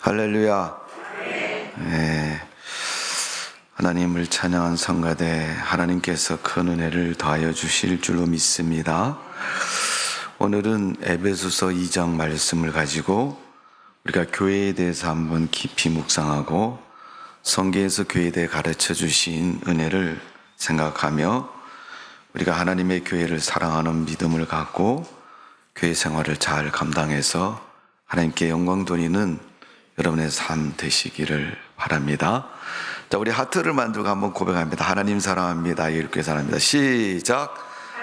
할렐루야. 네. 하나님을 찬양한 성가대, 하나님께서 큰 은혜를 더하여 주실 줄로 믿습니다. 오늘은 에베소서 2장 말씀을 가지고 우리가 교회에 대해서 한번 깊이 묵상하고 성경에서 교회에 대해 가르쳐 주신 은혜를 생각하며 우리가 하나님의 교회를 사랑하는 믿음을 갖고 교회 생활을 잘 감당해서 하나님께 영광 돌리는 여러분의 삶 되시기를 바랍니다. 자, 우리 하트를 만들고 한번 고백합니다. 하나님 사랑합니다. 예일교회 사랑합니다. 시작.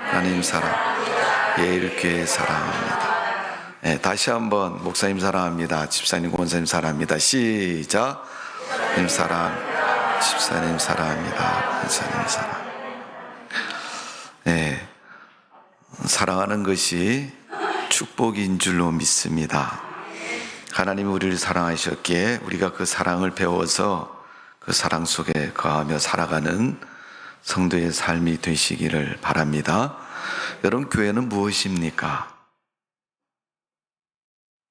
하나님 사랑합니다. 예일교회 사랑합니다. 네, 다시 한번 목사님 사랑합니다. 집사님, 권사님 사랑합니다. 시작. 하나님 사랑합니다. 집사님 사랑합니다. 권사님 사랑. 네, 사랑하는 것이 축복인 줄로 믿습니다. 하나님이 우리를 사랑하셨기에 우리가 그 사랑을 배워서 그 사랑 속에 거하며 살아가는 성도의 삶이 되시기를 바랍니다. 여러분, 교회는 무엇입니까?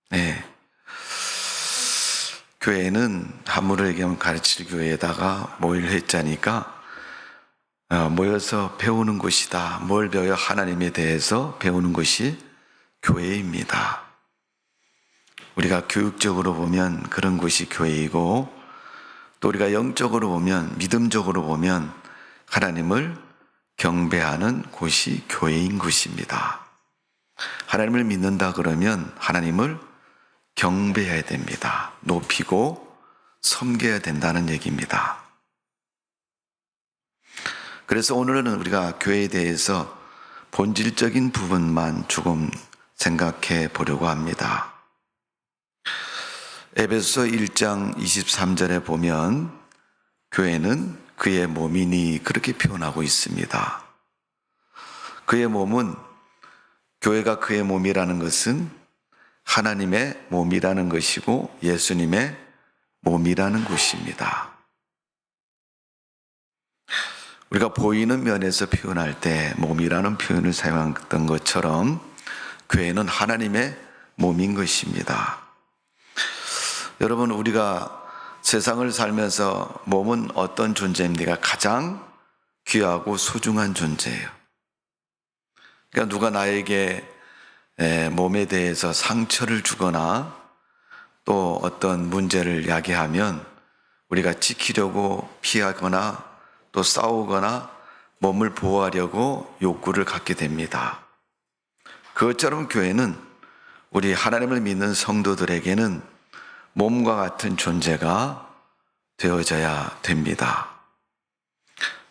네, 교회는 한문으로 얘기하면 가르칠 교회에다가 모일 회자니까 모여서 배우는 곳이다. 뭘 배워요? 하나님에 대해서 배우는 것이 교회입니다. 우리가 교육적으로 보면 그런 곳이 교회이고, 또 우리가 영적으로 보면, 믿음적으로 보면 하나님을 경배하는 곳이 교회인 곳입니다. 하나님을 믿는다 그러면 하나님을 경배해야 됩니다. 높이고 섬겨야 된다는 얘기입니다. 그래서 오늘은 우리가 교회에 대해서 본질적인 부분만 조금 생각해 보려고 합니다. 에베소서 1장 23절에 보면 교회는 그의 몸이니 그렇게 표현하고 있습니다. 그의 몸은, 교회가 그의 몸이라는 것은 하나님의 몸이라는 것이고 예수님의 몸이라는 것입니다. 우리가 보이는 면에서 표현할 때 몸이라는 표현을 사용했던 것처럼 교회는 하나님의 몸인 것입니다. 여러분, 우리가 세상을 살면서 몸은 어떤 존재입니까? 가장 귀하고 소중한 존재예요. 그러니까 누가 나에게 몸에 대해서 상처를 주거나 또 어떤 문제를 야기하면 우리가 지키려고 피하거나 또 싸우거나 몸을 보호하려고 욕구를 갖게 됩니다. 그것처럼 교회는 우리 하나님을 믿는 성도들에게는 몸과 같은 존재가 되어져야 됩니다.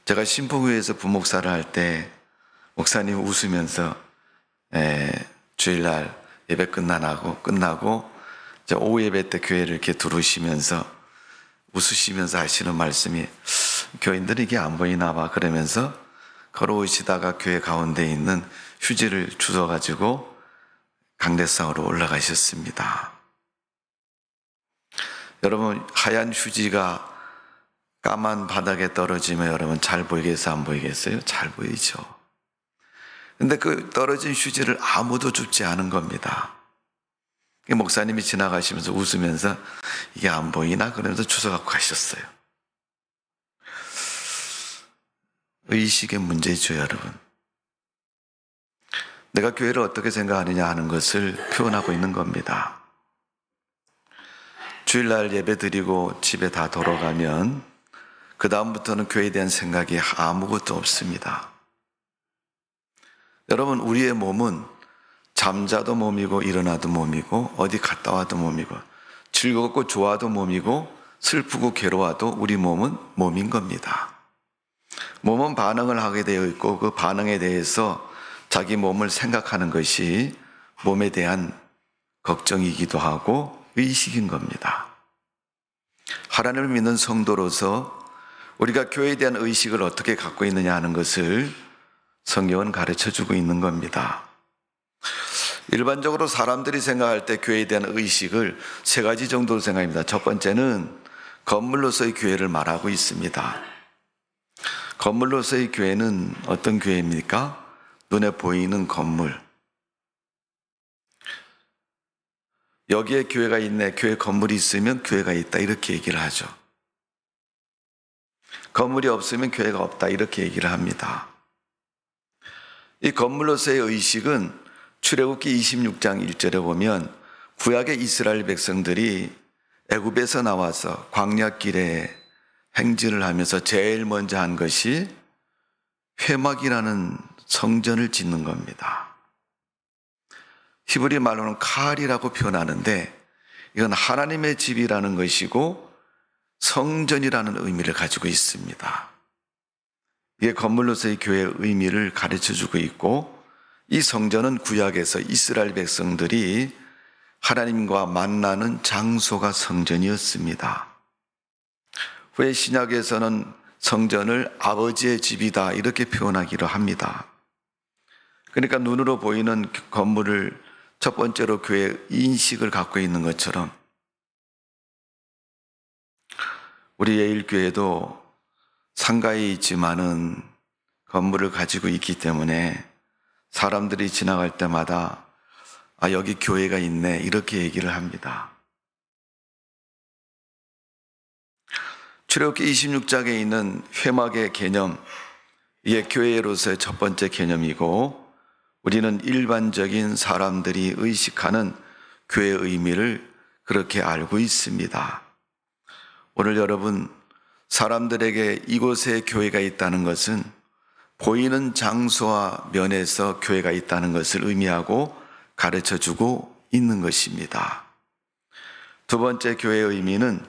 제가 신포교회에서 부목사를 할 때 목사님 웃으면서 주일날 예배 끝나고 이제 오후 예배 때 교회를 이렇게 들어오시면서 웃으시면서 하시는 말씀이, 교인들이 이게 안 보이나 봐 그러면서 걸어오시다가 교회 가운데 있는 휴지를 주워가지고 강대상으로 올라가셨습니다. 여러분, 하얀 휴지가 까만 바닥에 떨어지면 여러분 잘 보이겠어요? 안 보이겠어요? 잘 보이죠. 근데 그 떨어진 휴지를 아무도 줍지 않은 겁니다. 목사님이 지나가시면서 웃으면서 이게 안 보이나? 그러면서 주워갖고 가셨어요. 의식의 문제죠, 여러분. 내가 교회를 어떻게 생각하느냐 하는 것을 표현하고 있는 겁니다. 주일날 예배 드리고 집에 다 돌아가면 그 다음부터는 교회에 대한 생각이 아무것도 없습니다. 여러분, 우리의 몸은 잠자도 몸이고 일어나도 몸이고 어디 갔다 와도 몸이고 즐겁고 좋아도 몸이고 슬프고 괴로워도 우리 몸은 몸인 겁니다. 몸은 반응을 하게 되어 있고 그 반응에 대해서 자기 몸을 생각하는 것이 몸에 대한 걱정이기도 하고 의식인 겁니다. 하나님을 믿는 성도로서 우리가 교회에 대한 의식을 어떻게 갖고 있느냐 하는 것을 성경은 가르쳐주고 있는 겁니다. 일반적으로 사람들이 생각할 때 교회에 대한 의식을 세 가지 정도로 생각합니다. 첫 번째는 건물로서의 교회를 말하고 있습니다. 건물로서의 교회는 어떤 교회입니까? 눈에 보이는 건물. 여기에 교회가 있네, 교회 건물이 있으면 교회가 있다, 이렇게 얘기를 하죠. 건물이 없으면 교회가 없다, 이렇게 얘기를 합니다. 이 건물로서의 의식은 출애굽기 26장 1절에 보면 구약의 이스라엘 백성들이 애굽에서 나와서 광야길에 행진을 하면서 제일 먼저 한 것이 회막이라는 성전을 짓는 겁니다. 히브리 말로는 칼이라고 표현하는데 이건 하나님의 집이라는 것이고 성전이라는 의미를 가지고 있습니다. 이게 건물로서의 교회의 의미를 가르쳐주고 있고, 이 성전은 구약에서 이스라엘 백성들이 하나님과 만나는 장소가 성전이었습니다. 후에 신약에서는 성전을 아버지의 집이다, 이렇게 표현하기로 합니다. 그러니까 눈으로 보이는 건물을 첫 번째로 교회의 인식을 갖고 있는 것처럼 우리 예일교회도 상가에 있지만은 건물을 가지고 있기 때문에 사람들이 지나갈 때마다 여기 교회가 있네, 이렇게 얘기를 합니다. 출애굽기 26장에 있는 회막의 개념, 이게 교회로서의 첫 번째 개념이고, 우리는 일반적인 사람들이 의식하는 교회의 의미를 그렇게 알고 있습니다. 오늘 여러분, 사람들에게 이곳에 교회가 있다는 것은 보이는 장소와 면에서 교회가 있다는 것을 의미하고 가르쳐주고 있는 것입니다. 두 번째 교회의 의미는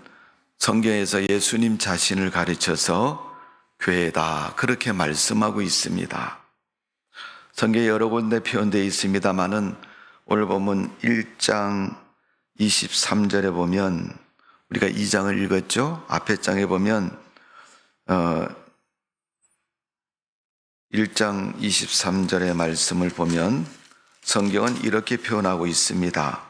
성경에서 예수님 자신을 가르쳐서 교회다, 그렇게 말씀하고 있습니다. 성경에 여러 군데 표현되어 있습니다마는 오늘 본문 1장 23절에 보면, 우리가 2장을 읽었죠? 앞에 장에 보면 1장 23절의 말씀을 보면 성경은 이렇게 표현하고 있습니다.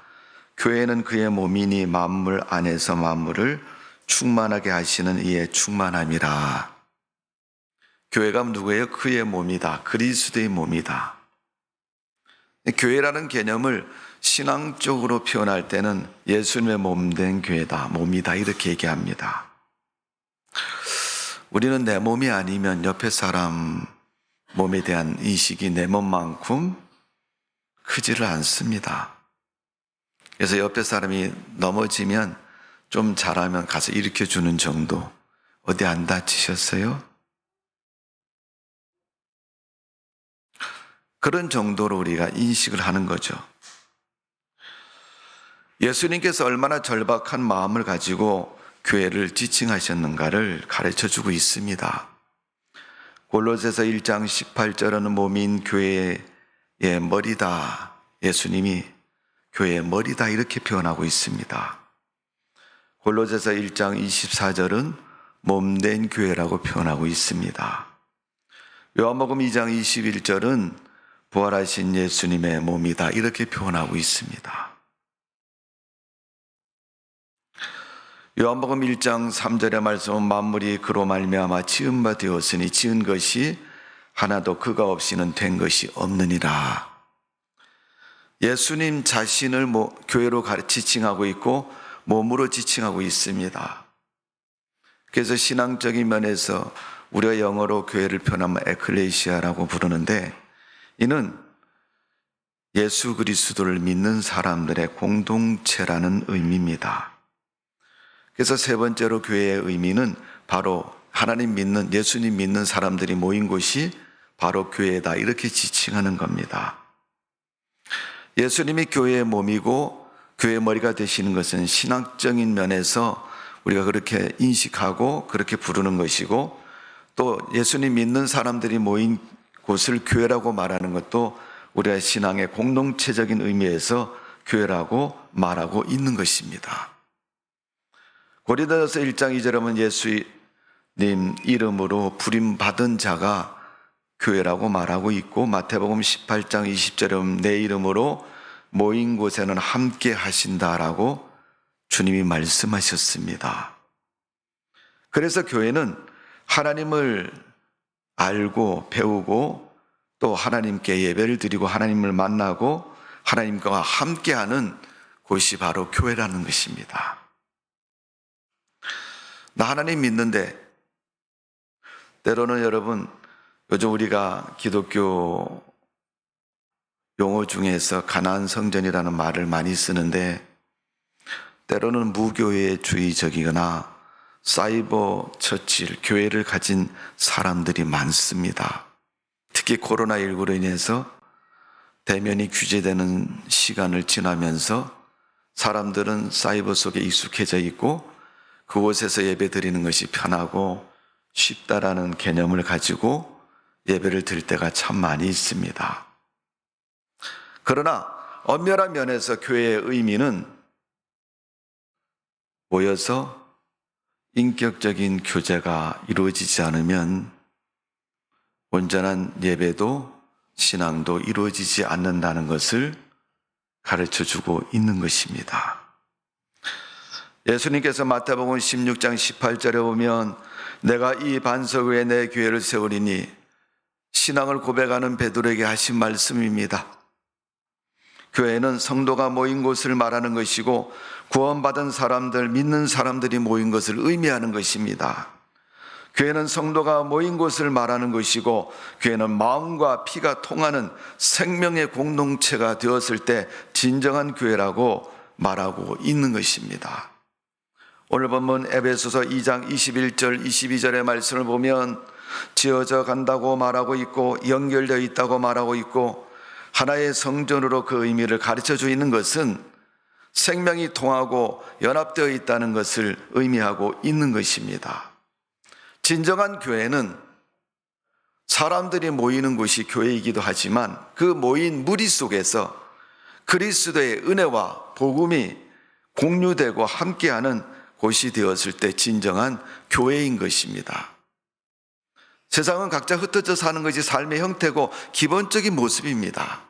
교회는 그의 몸이니 만물 안에서 만물을 충만하게 하시는 이의 충만함이라. 교회가 누구예요? 그의 몸이다. 그리스도의 몸이다. 교회라는 개념을 신앙적으로 표현할 때는 예수님의 몸된 교회다, 몸이다, 이렇게 얘기합니다. 우리는 내 몸이 아니면 옆에 사람 몸에 대한 인식이 내 몸만큼 크지를 않습니다. 그래서 옆에 사람이 넘어지면 좀 잘하면 가서 일으켜주는 정도. 어디 안 다치셨어요? 그런 정도로 우리가 인식을 하는 거죠. 예수님께서 얼마나 절박한 마음을 가지고 교회를 지칭하셨는가를 가르쳐주고 있습니다. 골로새서 1장 18절은 몸인 교회의 머리다, 예수님이 교회의 머리다, 이렇게 표현하고 있습니다. 골로새서 1장 24절은 몸된 교회라고 표현하고 있습니다. 요한복음 2장 21절은 부활하신 예수님의 몸이다, 이렇게 표현하고 있습니다. 요한복음 1장 3절의 말씀은 만물이 그로 말미암아 지은 바 되었으니 지은 것이 하나도 그가 없이는 된 것이 없느니라. 예수님 자신을 교회로 지칭하고 있고 몸으로 지칭하고 있습니다. 그래서 신앙적인 면에서 우리가 영어로 교회를 표현하면 에클레시아라고 부르는데, 이는 예수 그리스도를 믿는 사람들의 공동체라는 의미입니다. 그래서 세 번째로 교회의 의미는 바로 하나님 믿는, 예수님 믿는 사람들이 모인 곳이 바로 교회다, 이렇게 지칭하는 겁니다. 예수님이 교회의 몸이고 교회의 머리가 되시는 것은 신학적인 면에서 우리가 그렇게 인식하고 그렇게 부르는 것이고, 또 예수님 믿는 사람들이 모인 곳을 교회라고 말하는 것도 우리가 신앙의 공동체적인 의미에서 교회라고 말하고 있는 것입니다. 고린도전서 1장 2절에 보면 예수님 이름으로 부림받은 자가 교회라고 말하고 있고, 마태복음 18장 20절에 보면 내 이름으로 모인 곳에는 함께 하신다라고 주님이 말씀하셨습니다. 그래서 교회는 하나님을 알고 배우고 또 하나님께 예배를 드리고 하나님을 만나고 하나님과 함께하는 그것이 바로 교회라는 것입니다. 나 하나님 믿는데, 때로는 여러분, 요즘 우리가 기독교 용어 중에서 가나안 성전이라는 말을 많이 쓰는데, 때로는 무교회주의적이거나 사이버 처칠, 교회를 가진 사람들이 많습니다. 특히 코로나19로 인해서 대면이 규제되는 시간을 지나면서 사람들은 사이버 속에 익숙해져 있고 그곳에서 예배 드리는 것이 편하고 쉽다라는 개념을 가지고 예배를 드릴 때가 참 많이 있습니다. 그러나 엄밀한 면에서 교회의 의미는 모여서 인격적인 교제가 이루어지지 않으면 온전한 예배도 신앙도 이루어지지 않는다는 것을 가르쳐주고 있는 것입니다. 예수님께서 마태복음 16장 18절에 보면 내가 이 반석 위에 내 교회를 세우리니 신앙을 고백하는 베드로에게 하신 말씀입니다. 교회는 성도가 모인 곳을 말하는 것이고 구원받은 사람들, 믿는 사람들이 모인 것을 의미하는 것입니다. 교회는 성도가 모인 곳을 말하는 것이고 교회는 마음과 피가 통하는 생명의 공동체가 되었을 때 진정한 교회라고 말하고 있는 것입니다. 오늘 본문 에베소서 2장 21절 22절의 말씀을 보면 지어져 간다고 말하고 있고 연결되어 있다고 말하고 있고 하나의 성전으로 그 의미를 가르쳐주고 있는 것은 생명이 통하고 연합되어 있다는 것을 의미하고 있는 것입니다. 진정한 교회는 사람들이 모이는 곳이 교회이기도 하지만 그 모인 무리 속에서 그리스도의 은혜와 복음이 공유되고 함께하는 곳이 되었을 때 진정한 교회인 것입니다. 세상은 각자 흩어져 사는 것이 삶의 형태고 기본적인 모습입니다.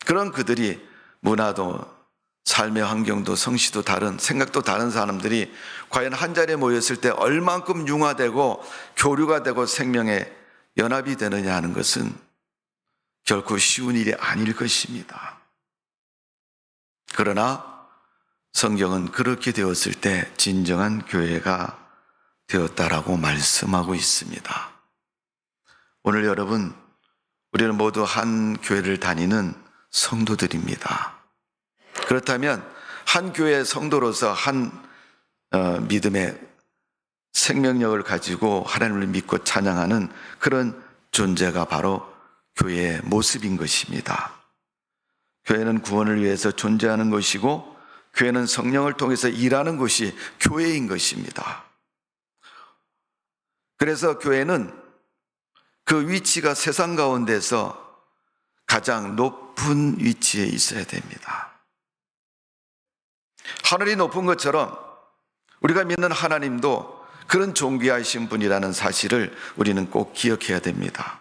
그런 그들이 문화도 삶의 환경도 성씨도 다른 생각도 다른 사람들이 과연 한 자리에 모였을 때 얼만큼 융화되고 교류가 되고 생명의 연합이 되느냐 하는 것은 결코 쉬운 일이 아닐 것입니다. 그러나 성경은 그렇게 되었을 때 진정한 교회가 되었다라고 말씀하고 있습니다. 오늘 여러분, 우리는 모두 한 교회를 다니는 성도들입니다. 그렇다면 한 교회의 성도로서 한 믿음의 생명력을 가지고 하나님을 믿고 찬양하는 그런 존재가 바로 교회의 모습인 것입니다. 교회는 구원을 위해서 존재하는 것이고 교회는 성령을 통해서 일하는 것이 교회인 것입니다. 그래서 교회는 그 위치가 세상 가운데서 가장 높은 위치에 있어야 됩니다. 하늘이 높은 것처럼 우리가 믿는 하나님도 그런 존귀하신 분이라는 사실을 우리는 꼭 기억해야 됩니다.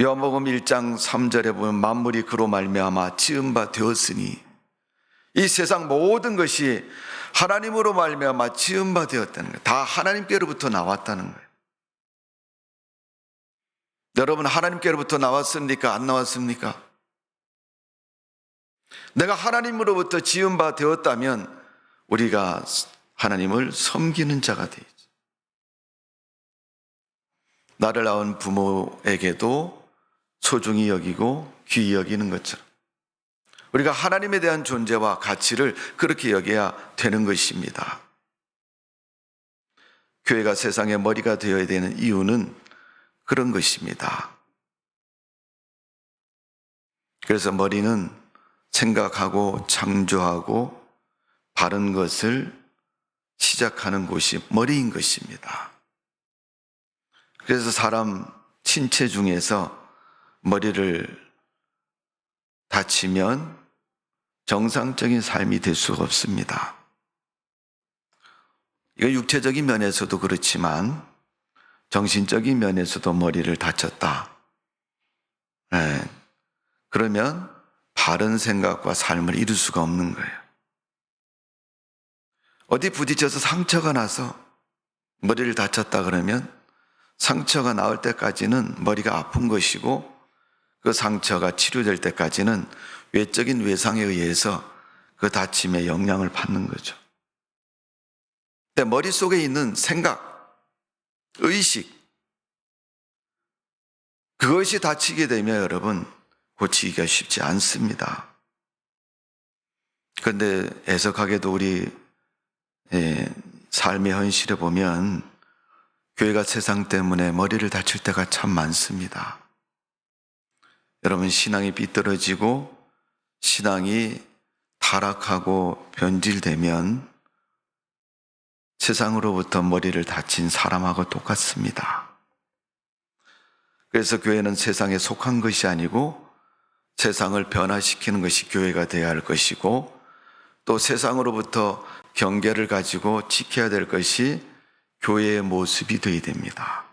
요한복음 1장 3절에 보면 만물이 그로 말미암아 지은 바 되었으니 이 세상 모든 것이 하나님으로 말미암아 지은 바 되었다는 거예요. 다 하나님께로부터 나왔다는 거예요. 여러분, 하나님께로부터 나왔습니까? 안 나왔습니까? 내가 하나님으로부터 지은 바 되었다면 우리가 하나님을 섬기는 자가 되죠. 나를 낳은 부모에게도 소중히 여기고 귀히 여기는 것처럼 우리가 하나님에 대한 존재와 가치를 그렇게 여겨야 되는 것입니다. 교회가 세상의 머리가 되어야 되는 이유는 그런 것입니다. 그래서 머리는 생각하고 창조하고 바른 것을 시작하는 곳이 머리인 것입니다. 그래서 사람 신체 중에서 머리를 다치면 정상적인 삶이 될 수가 없습니다. 이거 육체적인 면에서도 그렇지만 정신적인 면에서도 머리를 다쳤다. 그러면 바른 생각과 삶을 이룰 수가 없는 거예요. 어디 부딪혀서 상처가 나서 머리를 다쳤다 그러면 상처가 나을 때까지는 머리가 아픈 것이고 그 상처가 치료될 때까지는 외적인 외상에 의해서 그 다침에 영향을 받는 거죠. 근데 머릿속에 있는 생각, 의식, 그것이 다치게 되면 여러분 고치기가 쉽지 않습니다. 그런데 애석하게도 우리 삶의 현실에 보면 교회가 세상 때문에 머리를 다칠 때가 참 많습니다. 여러분, 신앙이 삐뚤어지고 신앙이 타락하고 변질되면 세상으로부터 머리를 다친 사람하고 똑같습니다. 그래서 교회는 세상에 속한 것이 아니고 세상을 변화시키는 것이 교회가 되어야 할 것이고, 또 세상으로부터 경계를 가지고 지켜야 될 것이 교회의 모습이 되어야 됩니다.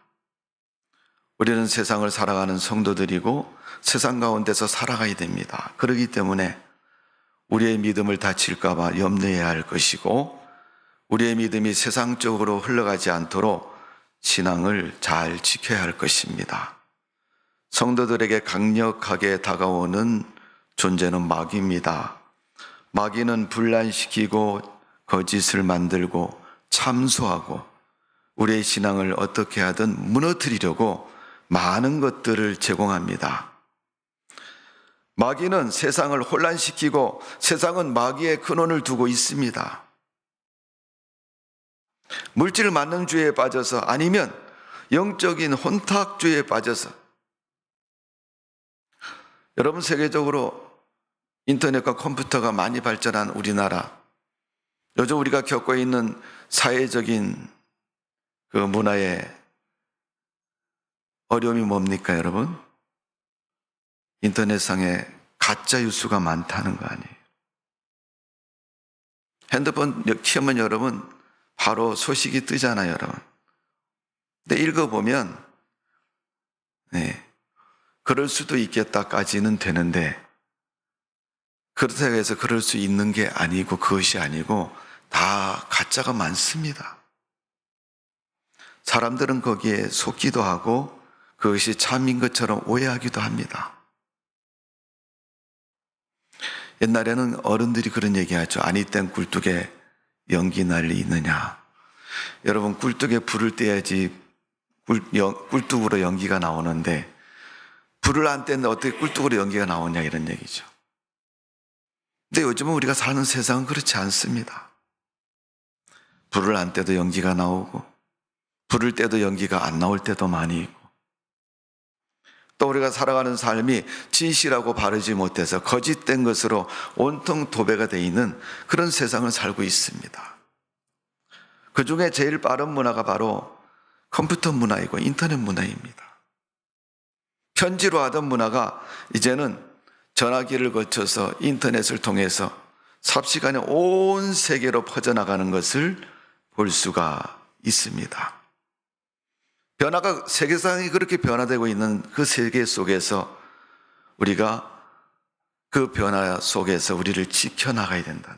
우리는 세상을 살아가는 성도들이고 세상 가운데서 살아가야 됩니다. 그렇기 때문에 우리의 믿음을 다칠까 봐 염려해야 할 것이고, 우리의 믿음이 세상적으로 흘러가지 않도록 신앙을 잘 지켜야 할 것입니다. 성도들에게 강력하게 다가오는 존재는 마귀입니다. 마귀는 분란시키고 거짓을 만들고 참소하고 우리의 신앙을 어떻게 하든 무너뜨리려고 많은 것들을 제공합니다. 마귀는 세상을 혼란시키고 세상은 마귀의 근원을 두고 있습니다. 물질 만능주의에 빠져서, 아니면 영적인 혼탁주의에 빠져서, 여러분, 세계적으로 인터넷과 컴퓨터가 많이 발전한 우리나라, 요즘 우리가 겪고 있는 사회적인 그 문화의 어려움이 뭡니까, 여러분? 인터넷상에 가짜 뉴스가 많다는 거 아니에요. 핸드폰 키우면 여러분 바로 소식이 뜨잖아요, 여러분. 근데 읽어보면 그럴 수도 있겠다까지는 되는데, 그렇다고 해서 그럴 수 있는 게 아니고 그것이 아니고 다 가짜가 많습니다. 사람들은 거기에 속기도 하고 그것이 참인 것처럼 오해하기도 합니다. 옛날에는 어른들이 그런 얘기하죠. 아니 땐 굴뚝에 연기 날리느냐. 여러분, 굴뚝에 불을 떼야지 굴뚝으로 연기가 나오는데, 불을 안 떼는데 어떻게 굴뚝으로 연기가 나오냐, 이런 얘기죠. 근데 요즘은 우리가 사는 세상은 그렇지 않습니다. 불을 안 떼도 연기가 나오고, 불을 떼도 연기가 안 나올 때도 많이 있고, 또 우리가 살아가는 삶이 진실하고 바르지 못해서 거짓된 것으로 온통 도배가 되어 있는 그런 세상을 살고 있습니다. 그 중에 제일 빠른 문화가 바로 컴퓨터 문화이고 인터넷 문화입니다. 편지로 하던 문화가 이제는 전화기를 거쳐서 인터넷을 통해서 삽시간에 온 세계로 퍼져나가는 것을 볼 수가 있습니다. 변화가, 세계상이 그렇게 변화되고 있는 그 세계 속에서 우리가 그 변화 속에서 우리를 지켜나가야 된다는,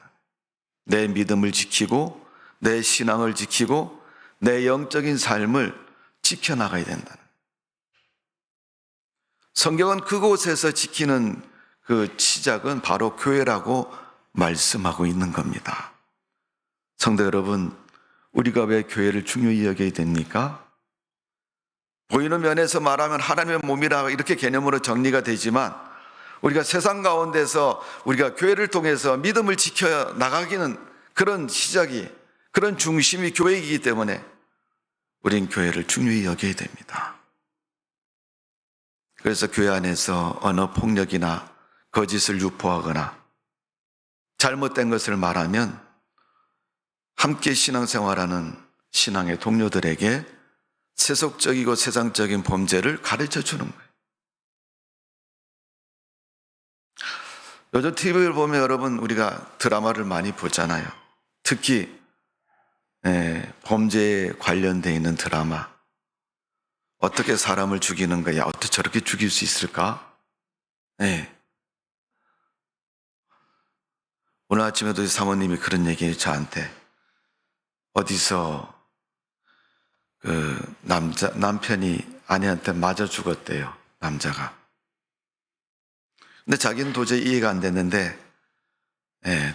내 믿음을 지키고 내 신앙을 지키고 내 영적인 삶을 지켜나가야 된다는, 성경은 그곳에서 지키는 그 시작은 바로 교회라고 말씀하고 있는 겁니다. 성도 여러분, 우리가 왜 교회를 중요히 여겨야 됩니까? 보이는 면에서 말하면 하나님의 몸이라 이렇게 개념으로 정리가 되지만, 우리가 세상 가운데서 우리가 교회를 통해서 믿음을 지켜 나가기는 그런 시작이, 그런 중심이 교회이기 때문에 우린 교회를 중요히 여겨야 됩니다. 그래서 교회 안에서 언어 폭력이나 거짓을 유포하거나 잘못된 것을 말하면 함께 신앙생활하는 신앙의 동료들에게 세속적이고 세상적인 범죄를 가르쳐 주는 거예요. 요즘 TV를 보면 여러분, 우리가 드라마를 많이 보잖아요. 특히 범죄에 관련되어 있는 드라마. 어떻게 사람을 죽이는 거야? 어떻게 저렇게 죽일 수 있을까? 오늘 아침에도 사모님이 그런 얘기해요, 저한테. 어디서 남편이 아내한테 맞아 죽었대요, 남자가. 근데 자기는 도저히 이해가 안 됐는데,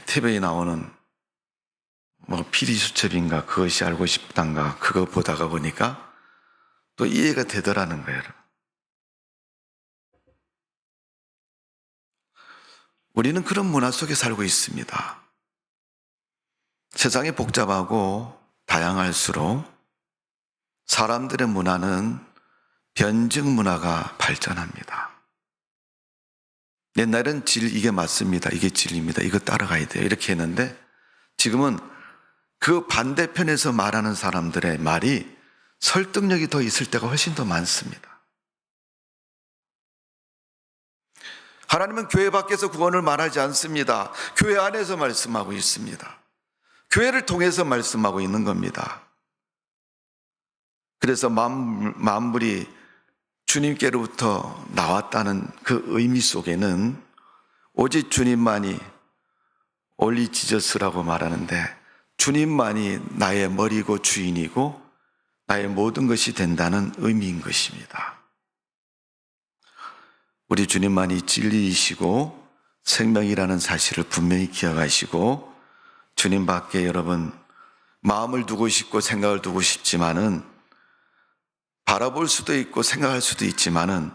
TV에 나오는 피리수첩인가 그것이 알고 싶단가 그거 보다가 보니까 또 이해가 되더라는 거예요. 우리는 그런 문화 속에 살고 있습니다. 세상이 복잡하고 다양할수록 사람들의 문화는 변증 문화가 발전합니다. 옛날엔 이게 맞습니다. 이게 진리입니다. 이거 따라가야 돼요. 이렇게 했는데 지금은 그 반대편에서 말하는 사람들의 말이 설득력이 더 있을 때가 훨씬 더 많습니다. 하나님은 교회 밖에서 구원을 말하지 않습니다. 교회 안에서 말씀하고 있습니다. 교회를 통해서 말씀하고 있는 겁니다. 그래서 만물이 주님께로부터 나왔다는 그 의미 속에는 오직 주님만이 올리 지저스라고 말하는데 주님만이 나의 머리고 주인이고 나의 모든 것이 된다는 의미인 것입니다. 우리 주님만이 진리이시고 생명이라는 사실을 분명히 기억하시고 주님 밖에 여러분 마음을 두고 싶고 생각을 두고 싶지만은 바라볼 수도 있고 생각할 수도 있지만은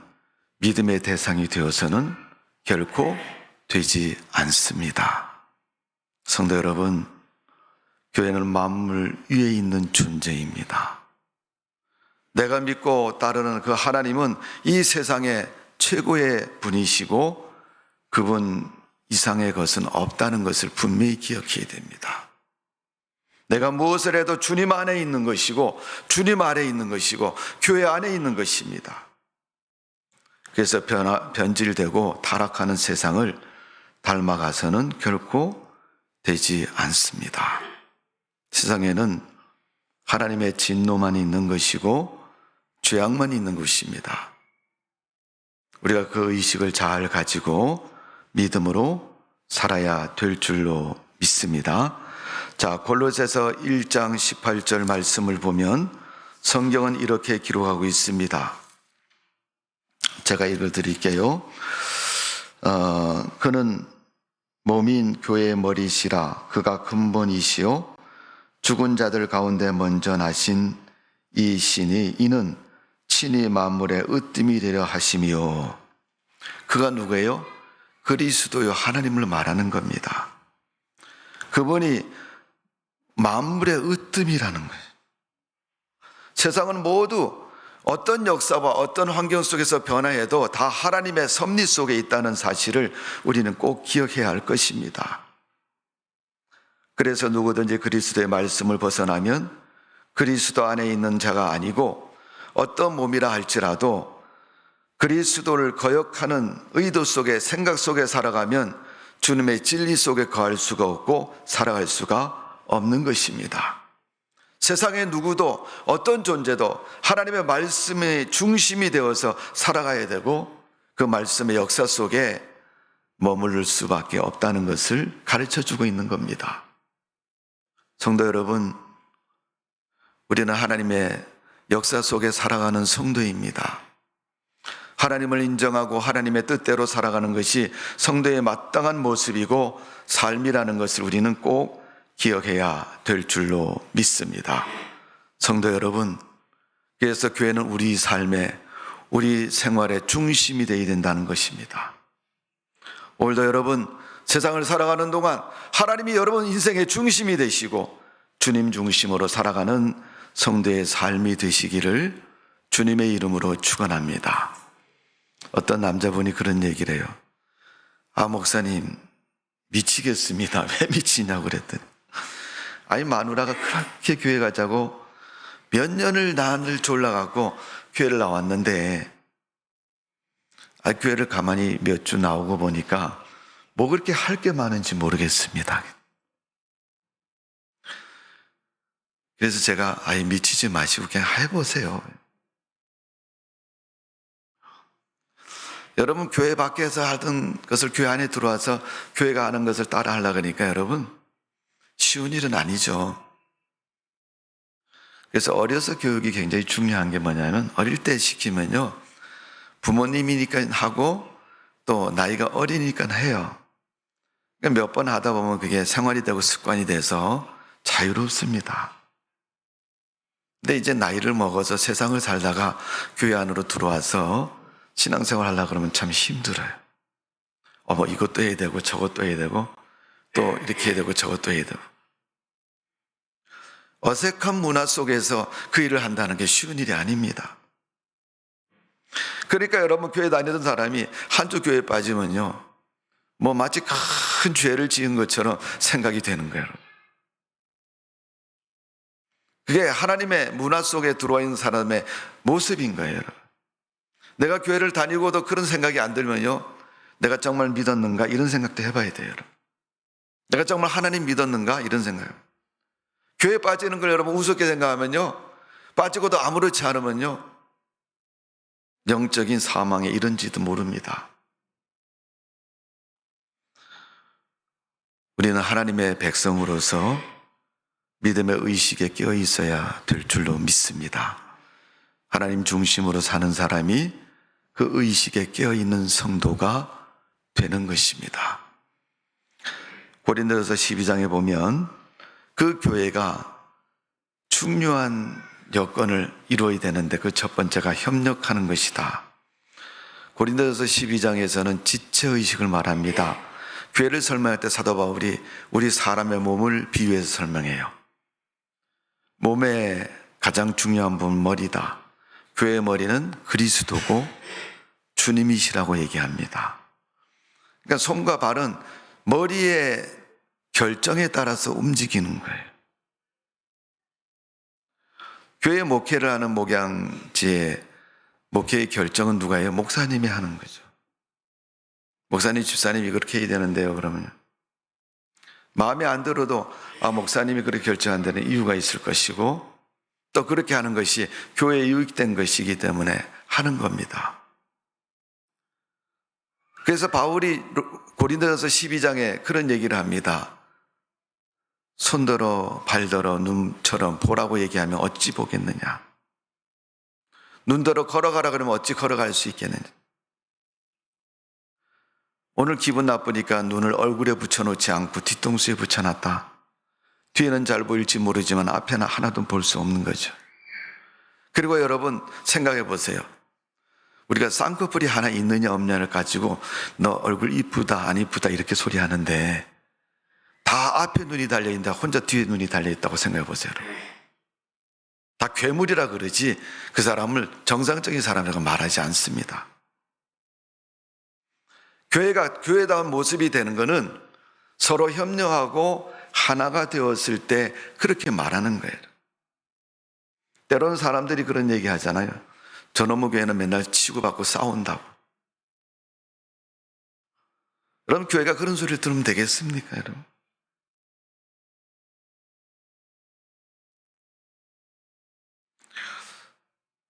믿음의 대상이 되어서는 결코 되지 않습니다. 성도 여러분, 교회는 만물 위에 있는 존재입니다. 내가 믿고 따르는 그 하나님은 이 세상의 최고의 분이시고 그분 이상의 것은 없다는 것을 분명히 기억해야 됩니다. 내가 무엇을 해도 주님 안에 있는 것이고 주님 아래에 있는 것이고 교회 안에 있는 것입니다. 그래서 변질되고 타락하는 세상을 닮아가서는 결코 되지 않습니다. 세상에는 하나님의 진노만 있는 것이고 죄악만 있는 것입니다. 우리가 그 의식을 잘 가지고 믿음으로 살아야 될 줄로 믿습니다. 자, 골로새서 1장 18절 말씀을 보면 성경은 이렇게 기록하고 있습니다. 제가 읽어드릴게요. 그는 몸인 교회의 머리시라. 그가 근본이시요 죽은 자들 가운데 먼저 나신 이 신이 이는 친히 만물의 으뜸이 되려 하심이요. 그가 누구예요? 그리스도요, 하나님을 말하는 겁니다. 그분이 만물의 으뜸이라는 거예요. 세상은 모두 어떤 역사와 어떤 환경 속에서 변화해도 다 하나님의 섭리 속에 있다는 사실을 우리는 꼭 기억해야 할 것입니다. 그래서 누구든지 그리스도의 말씀을 벗어나면 그리스도 안에 있는 자가 아니고 어떤 몸이라 할지라도 그리스도를 거역하는 의도 속에 생각 속에 살아가면 주님의 진리 속에 거할 수가 없고 살아갈 수가 없는 것입니다. 세상의 누구도 어떤 존재도 하나님의 말씀의 중심이 되어서 살아가야 되고 그 말씀의 역사 속에 머무를 수밖에 없다는 것을 가르쳐주고 있는 겁니다. 성도 여러분, 우리는 하나님의 역사 속에 살아가는 성도입니다. 하나님을 인정하고 하나님의 뜻대로 살아가는 것이 성도의 마땅한 모습이고 삶이라는 것을 우리는 꼭 기억해야 될 줄로 믿습니다. 성도 여러분, 그래서 교회는 우리 삶의, 우리 생활의 중심이 되어야 된다는 것입니다. 오늘도 여러분, 세상을 살아가는 동안 하나님이 여러분 인생의 중심이 되시고 주님 중심으로 살아가는 성도의 삶이 되시기를 주님의 이름으로 축원합니다. 어떤 남자분이 그런 얘기를 해요. 아, 목사님 미치겠습니다. 왜 미치냐고 그랬더니, 아니 마누라가 그렇게 교회 가자고 몇 년을 난을 졸라갖고 교회를 나왔는데 교회를 가만히 몇 주 나오고 보니까 뭐 그렇게 할 게 많은지 모르겠습니다. 그래서 제가 미치지 마시고 그냥 해보세요. 여러분 교회 밖에서 하던 것을 교회 안에 들어와서 교회가 하는 것을 따라 하려고 하니까 여러분 쉬운 일은 아니죠. 그래서 어려서 교육이 굉장히 중요한 게 뭐냐면 어릴 때 시키면요 부모님이니까 하고 또 나이가 어리니까 해요. 몇 번 하다 보면 그게 생활이 되고 습관이 돼서 자유롭습니다. 근데 이제 나이를 먹어서 세상을 살다가 교회 안으로 들어와서 신앙생활 하려고 그러면 참 힘들어요. 뭐 이것도 해야 되고 저것도 해야 되고 또 이렇게 해야 되고 저것도 해야 되고. 어색한 문화 속에서 그 일을 한다는 게 쉬운 일이 아닙니다. 그러니까 여러분, 교회 다니던 사람이 한쪽 교회에 빠지면요, 뭐 마치 큰 죄를 지은 것처럼 생각이 되는 거예요. 그게 하나님의 문화 속에 들어와 있는 사람의 모습인 거예요. 내가 교회를 다니고도 그런 생각이 안 들면요, 내가 정말 믿었는가 이런 생각도 해봐야 돼요. 내가 정말 하나님 믿었는가 이런 생각. 교회에 빠지는 걸 여러분 우습게 생각하면요, 빠지고도 아무렇지 않으면요, 영적인 사망에 이른지도 모릅니다. 우리는 하나님의 백성으로서 믿음의 의식에 깨어 있어야 될 줄로 믿습니다. 하나님 중심으로 사는 사람이 그 의식에 깨어 있는 성도가 되는 것입니다. 고린도전서 12장에 보면 그 교회가 중요한 여건을 이루어야 되는데 그 첫 번째가 협력하는 것이다. 고린도전서 12장에서는 지체의식을 말합니다. 교회를 설명할 때 사도 바울이 우리 사람의 몸을 비유해서 설명해요. 몸의 가장 중요한 부분 머리다. 교회의 머리는 그리스도고 주님이시라고 얘기합니다. 그러니까 손과 발은 머리의 결정에 따라서 움직이는 거예요. 교회 목회를 하는 목양지에 목회의 결정은 누가 해요? 목사님이 하는 거죠. 목사님, 집사님이 그렇게 해야 되는데요, 그러면 마음에 안 들어도 목사님이 그렇게 결정한다는 이유가 있을 것이고 또 그렇게 하는 것이 교회에 유익된 것이기 때문에 하는 겁니다. 그래서 바울이 고린도전서 12장에 그런 얘기를 합니다. 손들어 발들어 눈처럼 보라고 얘기하면 어찌 보겠느냐. 눈들어 걸어가라 그러면 어찌 걸어갈 수 있겠느냐. 오늘 기분 나쁘니까 눈을 얼굴에 붙여놓지 않고 뒤통수에 붙여놨다. 뒤에는 잘 보일지 모르지만 앞에는 하나도 볼 수 없는 거죠. 그리고 여러분 생각해 보세요. 우리가 쌍꺼풀이 하나 있느냐 없느냐를 가지고 너 얼굴 이쁘다 안 이쁘다 이렇게 소리하는데 다 앞에 눈이 달려있는데 혼자 뒤에 눈이 달려있다고 생각해 보세요. 다 괴물이라 그러지 그 사람을 정상적인 사람이라고 말하지 않습니다. 교회가 교회다운 모습이 되는 것은 서로 협력하고 하나가 되었을 때 그렇게 말하는 거예요. 때로는 사람들이 그런 얘기 하잖아요. 저놈의 교회는 맨날 치고받고 싸운다고. 그럼 교회가 그런 소리를 들으면 되겠습니까, 여러분?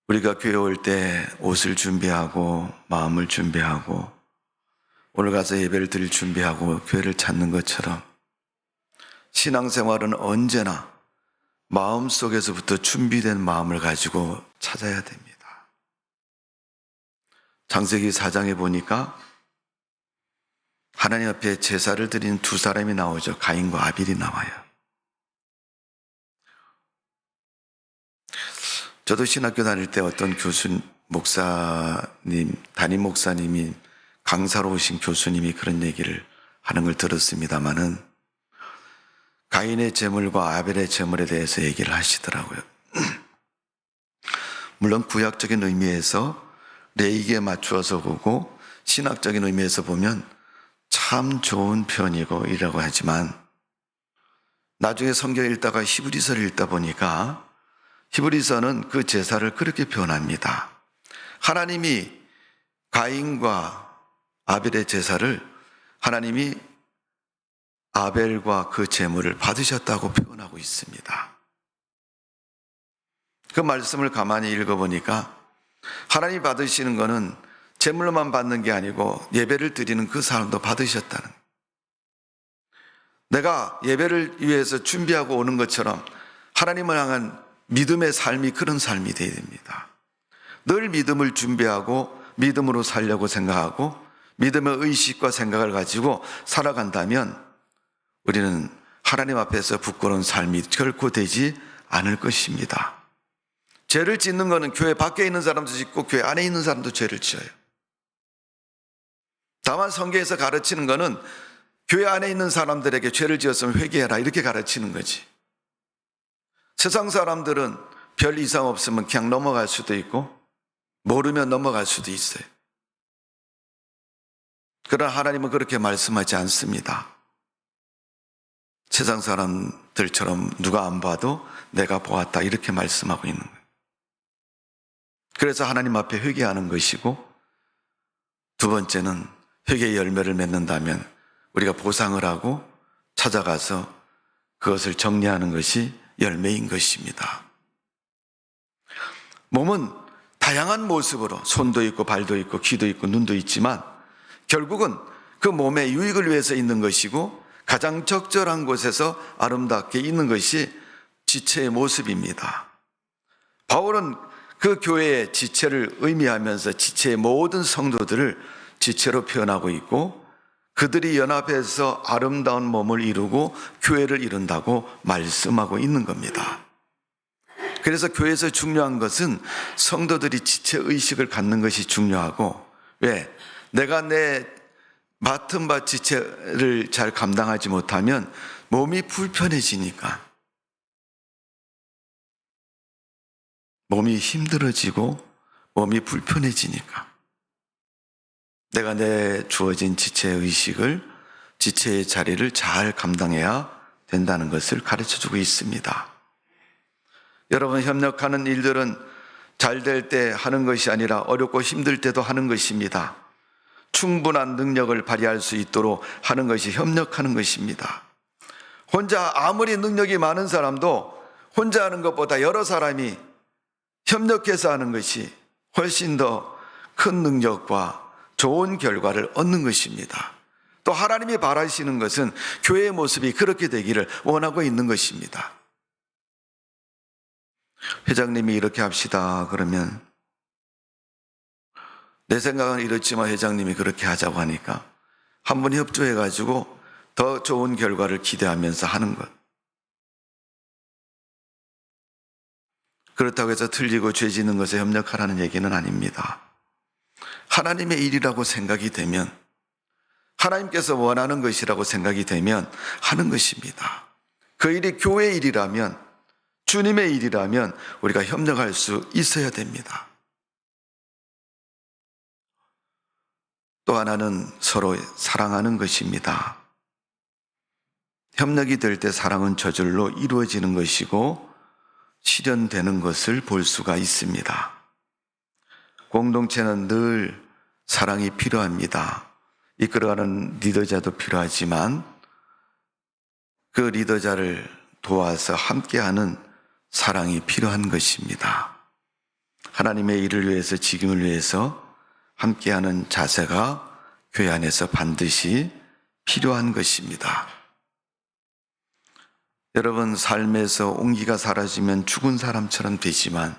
우리가 교회 올 때 옷을 준비하고 마음을 준비하고 오늘 가서 예배를 드릴 준비하고 교회를 찾는 것처럼 신앙생활은 언제나 마음속에서부터 준비된 마음을 가지고 찾아야 됩니다. 창세기 4장에 보니까 하나님 앞에 제사를 드린 두 사람이 나오죠. 가인과 아빌이 나와요. 저도 신학교 다닐 때 어떤 담임 목사님이 강사로 오신 교수님이 그런 얘기를 하는 걸 들었습니다마는 가인의 제물과 아벨의 제물에 대해서 얘기를 하시더라고요. 물론 구약적인 의미에서 레이기에 맞추어서 보고 신학적인 의미에서 보면 참 좋은 편이고 이라고 하지만 나중에 성경 읽다가 히브리서를 읽다 보니까 히브리서는 그 제사를 그렇게 표현합니다. 하나님이 가인과 아벨의 제사를 하나님이 아벨과 그 제물을 받으셨다고 표현하고 있습니다. 그 말씀을 가만히 읽어보니까 하나님이 받으시는 것은 제물로만 받는 게 아니고 예배를 드리는 그 사람도 받으셨다는 거예요. 내가 예배를 위해서 준비하고 오는 것처럼 하나님을 향한 믿음의 삶이 그런 삶이 되어야 됩니다. 늘 믿음을 준비하고 믿음으로 살려고 생각하고 믿음의 의식과 생각을 가지고 살아간다면 우리는 하나님 앞에서 부끄러운 삶이 결코 되지 않을 것입니다. 죄를 짓는 것은 교회 밖에 있는 사람도 짓고 교회 안에 있는 사람도 죄를 지어요. 다만 성경에서 가르치는 것은 교회 안에 있는 사람들에게 죄를 지었으면 회개해라 이렇게 가르치는 거지. 세상 사람들은 별 이상 없으면 그냥 넘어갈 수도 있고 모르면 넘어갈 수도 있어요. 그러나 하나님은 그렇게 말씀하지 않습니다. 세상 사람들처럼 누가 안 봐도 내가 보았다 이렇게 말씀하고 있는 거예요. 그래서 하나님 앞에 회개하는 것이고, 두 번째는 회개의 열매를 맺는다면 우리가 보상을 하고 찾아가서 그것을 정리하는 것이 열매인 것입니다. 몸은 다양한 모습으로 손도 있고 발도 있고 귀도 있고 눈도 있지만 결국은 그 몸의 유익을 위해서 있는 것이고 가장 적절한 곳에서 아름답게 있는 것이 지체의 모습입니다. 바울은 그 교회의 지체를 의미하면서 지체의 모든 성도들을 지체로 표현하고 있고 그들이 연합해서 아름다운 몸을 이루고 교회를 이룬다고 말씀하고 있는 겁니다. 그래서 교회에서 중요한 것은 성도들이 지체의식을 갖는 것이 중요하고, 왜? 내가 내 맡은 바 지체를 잘 감당하지 못하면 몸이 불편해지니까, 몸이 힘들어지고 몸이 불편해지니까 내가 내 주어진 지체의식을, 지체의 자리를 잘 감당해야 된다는 것을 가르쳐주고 있습니다. 여러분, 협력하는 일들은 잘 될 때 하는 것이 아니라 어렵고 힘들 때도 하는 것입니다. 충분한 능력을 발휘할 수 있도록 하는 것이 협력하는 것입니다. 혼자 아무리 능력이 많은 사람도 혼자 하는 것보다 여러 사람이 협력해서 하는 것이 훨씬 더 큰 능력과 좋은 결과를 얻는 것입니다. 또 하나님이 바라시는 것은 교회의 모습이 그렇게 되기를 원하고 있는 것입니다. 회장님이 이렇게 합시다 그러면 내 생각은 이렇지만 회장님이 그렇게 하자고 하니까 한 번 협조해가지고 더 좋은 결과를 기대하면서 하는 것. 그렇다고 해서 틀리고 죄 짓는 것에 협력하라는 얘기는 아닙니다. 하나님의 일이라고 생각이 되면, 하나님께서 원하는 것이라고 생각이 되면 하는 것입니다. 그 일이 교회의 일이라면, 주님의 일이라면 우리가 협력할 수 있어야 됩니다. 또 하나는 서로 사랑하는 것입니다. 협력이 될 때 사랑은 저절로 이루어지는 것이고 실현되는 것을 볼 수가 있습니다. 공동체는 늘 사랑이 필요합니다. 이끌어가는 리더자도 필요하지만 그 리더자를 도와서 함께하는 사랑이 필요한 것입니다. 하나님의 일을 위해서, 직임을 위해서 함께하는 자세가 교회 안에서 반드시 필요한 것입니다. 여러분, 삶에서 온기가 사라지면 죽은 사람처럼 되지만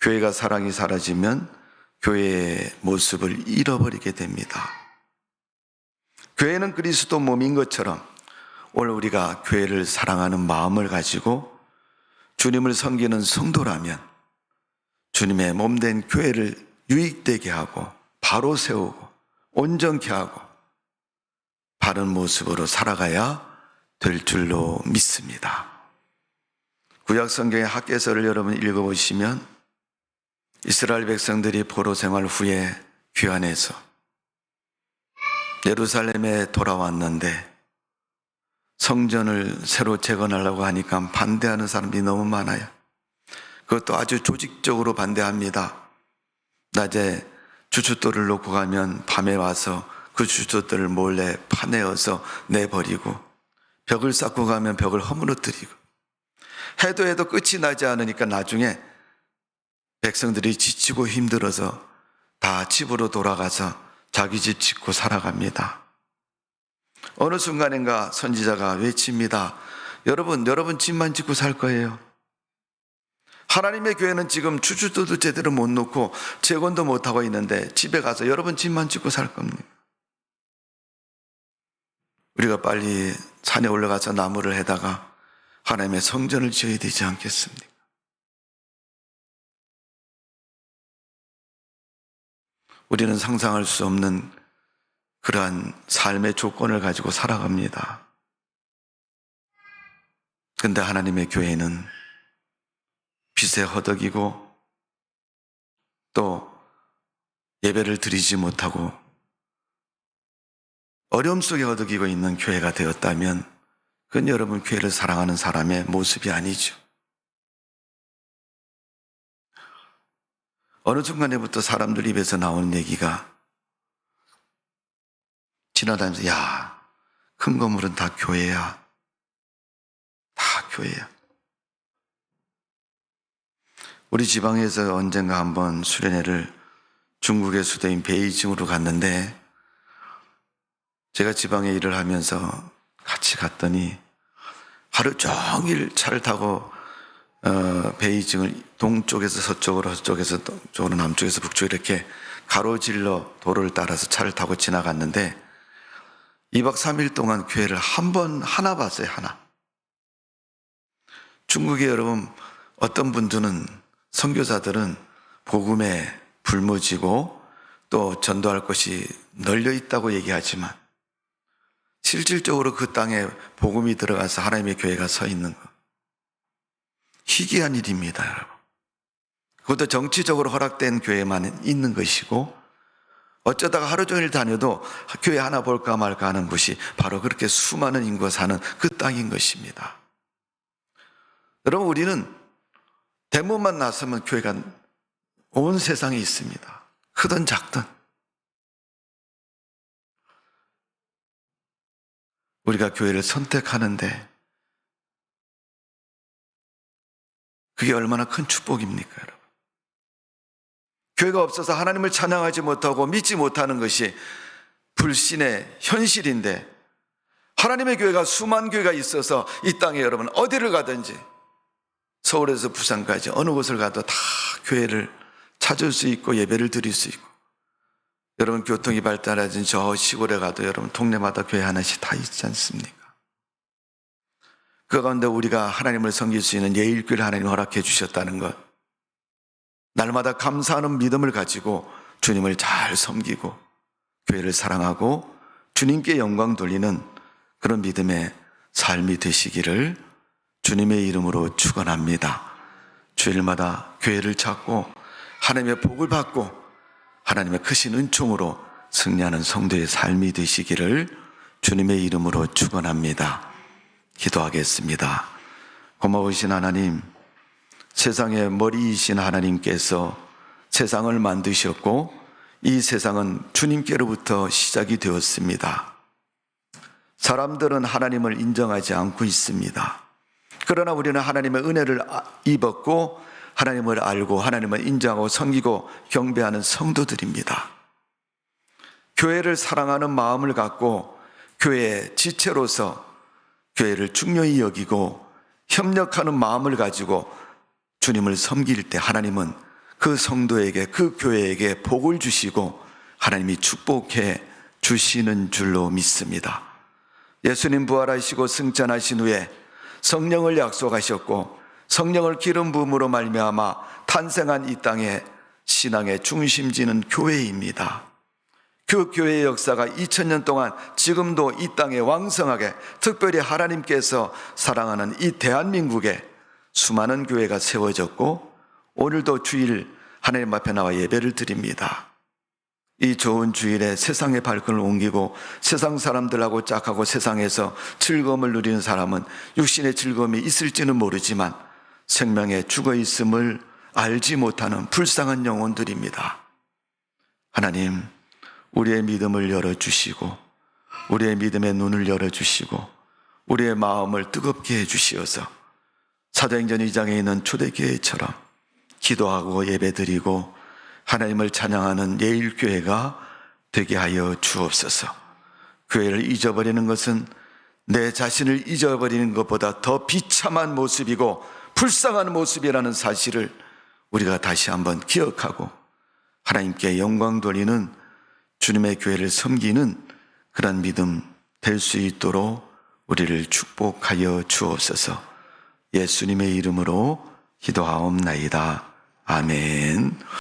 교회가 사랑이 사라지면 교회의 모습을 잃어버리게 됩니다. 교회는 그리스도 몸인 것처럼 오늘 우리가 교회를 사랑하는 마음을 가지고 주님을 섬기는 성도라면 주님의 몸된 교회를 유익되게 하고 바로 세우고 온전케 하고 바른 모습으로 살아가야 될 줄로 믿습니다. 구약 성경의 학개서를 여러분 읽어보시면 이스라엘 백성들이 포로 생활 후에 귀환해서 예루살렘에 돌아왔는데 성전을 새로 재건하려고 하니까 반대하는 사람들이 너무 많아요. 그것도 아주 조직적으로 반대합니다. 낮에 주춧돌을 놓고 가면 밤에 와서 그 주춧돌을 몰래 파내어서 내버리고 벽을 쌓고 가면 벽을 허물어뜨리고 해도 끝이 나지 않으니까 나중에 백성들이 지치고 힘들어서 다 집으로 돌아가서 자기 집 짓고 살아갑니다. 어느 순간인가 선지자가 외칩니다. 여러분 집만 짓고 살 거예요. 하나님의 교회는 지금 주춧돌도 제대로 못 놓고 재건도 못하고 있는데 집에 가서 여러분 집만 짓고 살 겁니다. 우리가 빨리 산에 올라가서 나무를 해다가 하나님의 성전을 지어야 되지 않겠습니까? 우리는 상상할 수 없는 그러한 삶의 조건을 가지고 살아갑니다. 근데 하나님의 교회는 빚에 허덕이고 또 예배를 드리지 못하고 어려움 속에 허덕이고 있는 교회가 되었다면 그건 여러분 교회를 사랑하는 사람의 모습이 아니죠. 어느 순간에부터 사람들 입에서 나오는 얘기가 지나다니면서 야, 큰 건물은 다 교회야. 다 교회야. 우리 지방에서 언젠가 한번 수련회를 중국의 수도인 베이징으로 갔는데 제가 지방에 일을 하면서 같이 갔더니 하루 종일 차를 타고 베이징을 동쪽에서 서쪽으로, 서쪽에서 동쪽으로, 남쪽에서 북쪽으로 이렇게 가로질러 도로를 따라서 차를 타고 지나갔는데 2박 3일 동안 교회를 하나 봤어요. 하나. 중국에 여러분 어떤 분들은 선교사들은 복음에 불모지고 또 전도할 곳이 널려 있다고 얘기하지만 실질적으로 그 땅에 복음이 들어가서 하나님의 교회가 서 있는 것, 희귀한 일입니다, 여러분. 그것도 정치적으로 허락된 교회만 있는 것이고 어쩌다가 하루 종일 다녀도 교회 하나 볼까 말까 하는 곳이 바로 그렇게 수많은 인구가 사는 그 땅인 것입니다. 여러분, 우리는 대문만 나서면 교회가 온 세상에 있습니다. 크든 작든. 우리가 교회를 선택하는데 그게 얼마나 큰 축복입니까, 여러분? 교회가 없어서 하나님을 찬양하지 못하고 믿지 못하는 것이 불신의 현실인데 하나님의 교회가 수만 교회가 있어서 이 땅에 여러분 어디를 가든지 서울에서 부산까지 어느 곳을 가도 다 교회를 찾을 수 있고 예배를 드릴 수 있고 여러분 교통이 발달해진 저 시골에 가도 여러분 동네마다 교회 하나씩 다 있지 않습니까? 그 가운데 우리가 하나님을 섬길 수 있는 예일교회를 하나님 허락해 주셨다는 것, 날마다 감사하는 믿음을 가지고 주님을 잘 섬기고 교회를 사랑하고 주님께 영광 돌리는 그런 믿음의 삶이 되시기를 주님의 이름으로 축원합니다. 주일마다 교회를 찾고 하나님의 복을 받고 하나님의 크신 은총으로 승리하는 성도의 삶이 되시기를 주님의 이름으로 축원합니다. 기도하겠습니다. 고마우신 하나님, 세상의 머리이신 하나님께서 세상을 만드셨고 이 세상은 주님께로부터 시작이 되었습니다. 사람들은 하나님을 인정하지 않고 있습니다. 그러나 우리는 하나님의 은혜를 입었고 하나님을 알고 하나님을 인정하고 섬기고 경배하는 성도들입니다. 교회를 사랑하는 마음을 갖고 교회의 지체로서 교회를 중요히 여기고 협력하는 마음을 가지고 주님을 섬길 때 하나님은 그 성도에게 그 교회에게 복을 주시고 하나님이 축복해 주시는 줄로 믿습니다. 예수님 부활하시고 승천하신 후에 성령을 약속하셨고 성령을 기름 부음으로 말미암아 탄생한 이 땅의 신앙의 중심지는 교회입니다. 그 교회의 역사가 2000년 동안 지금도 이 땅에 왕성하게 특별히 하나님께서 사랑하는 이 대한민국에 수많은 교회가 세워졌고 오늘도 주일 하나님 앞에 나와 예배를 드립니다. 이 좋은 주일에 세상의 발걸음을 옮기고 세상 사람들하고 짝하고 세상에서 즐거움을 누리는 사람은 육신의 즐거움이 있을지는 모르지만 생명의 죽어 있음을 알지 못하는 불쌍한 영혼들입니다. 하나님, 우리의 믿음을 열어주시고 우리의 믿음의 눈을 열어주시고 우리의 마음을 뜨겁게 해주시어서 사도행전 2장에 있는 초대교회처럼 기도하고 예배드리고 하나님을 찬양하는 예일교회가 되게 하여 주옵소서. 교회를 잊어버리는 것은 내 자신을 잊어버리는 것보다 더 비참한 모습이고 불쌍한 모습이라는 사실을 우리가 다시 한번 기억하고 하나님께 영광 돌리는 주님의 교회를 섬기는 그런 믿음 될 수 있도록 우리를 축복하여 주옵소서. 예수님의 이름으로 기도하옵나이다. 아멘.